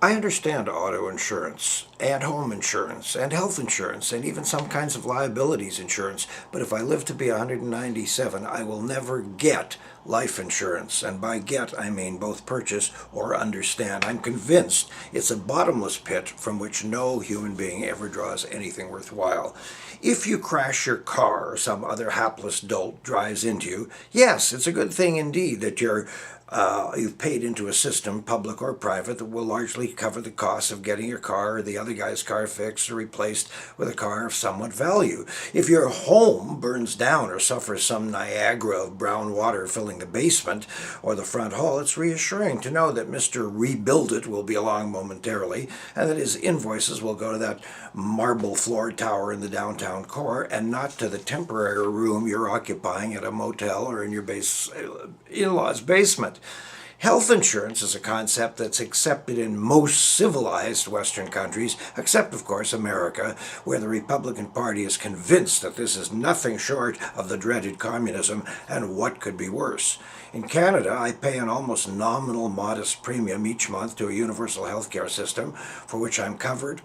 I understand auto insurance and home insurance and health insurance and even some kinds of liabilities insurance, but if I live to be 197, I will never get life insurance. And by get, I mean both purchase or understand. I'm convinced it's a bottomless pit from which no human being ever draws anything worthwhile. If you crash your car or some other hapless dolt drives into you, yes, it's a good thing indeed that you've paid into a system, public or private, that will largely cover the cost of getting your car or the other guy's car fixed or replaced with a car of somewhat value. If your home burns down or suffers some Niagara of brown water filling the basement or the front hall, it's reassuring to know that Mr. Rebuild It will be along momentarily and that his invoices will go to that marble floored tower in the downtown core and not to the temporary room you're occupying at a motel or in your in-law's basement. Health insurance is a concept that's accepted in most civilized Western countries, except, of course, America, where the Republican Party is convinced that this is nothing short of the dreaded communism, and what could be worse. In Canada, I pay an almost nominal, modest premium each month to a universal health care system, for which I'm covered.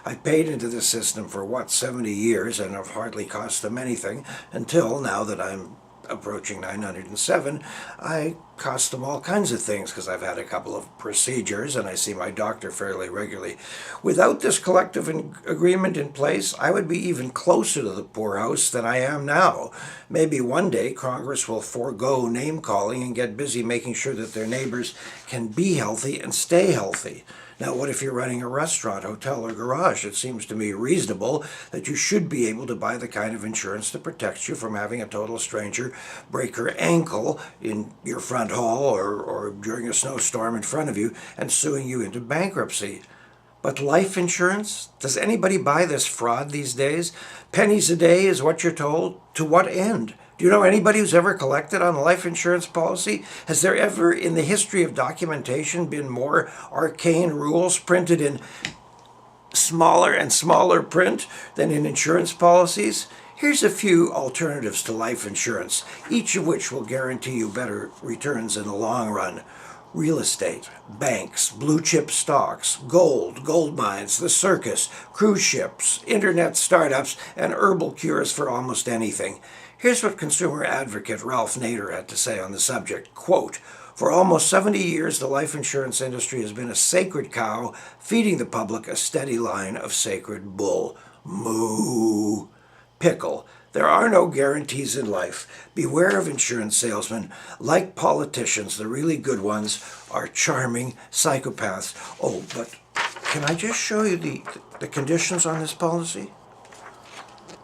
I paid into this system for, 70 years, and have hardly cost them anything, until, now that I'm approaching 907, I cost them all kinds of things because I've had a couple of procedures and I see my doctor fairly regularly. Without this collective agreement in place, I would be even closer to the poorhouse than I am now. Maybe one day Congress will forego name calling and get busy making sure that their neighbors can be healthy and stay healthy. Now, what if you're running a restaurant, hotel, or garage? It seems to me reasonable that you should be able to buy the kind of insurance that protects you from having a total stranger break her ankle in your front hall or during a snowstorm in front of you and suing you into bankruptcy. But life insurance? Does anybody buy this fraud these days? Pennies a day is what you're told. To what end? Do you know anybody who's ever collected on a life insurance policy? Has there ever in the history of documentation been more arcane rules printed in smaller and smaller print than in insurance policies? Here's a few alternatives to life insurance, each of which will guarantee you better returns in the long run. Real estate, banks, blue chip stocks, gold mines, the circus, cruise ships, internet startups, and herbal cures for almost anything. Here's what consumer advocate Ralph Nader had to say on the subject. Quote, "For almost 70 years, the life insurance industry has been a sacred cow, feeding the public a steady line of sacred bull. Moo. Pickle. There are no guarantees in life. Beware of insurance salesmen. Like politicians, the really good ones are charming psychopaths." Oh, but can I just show you the conditions on this policy?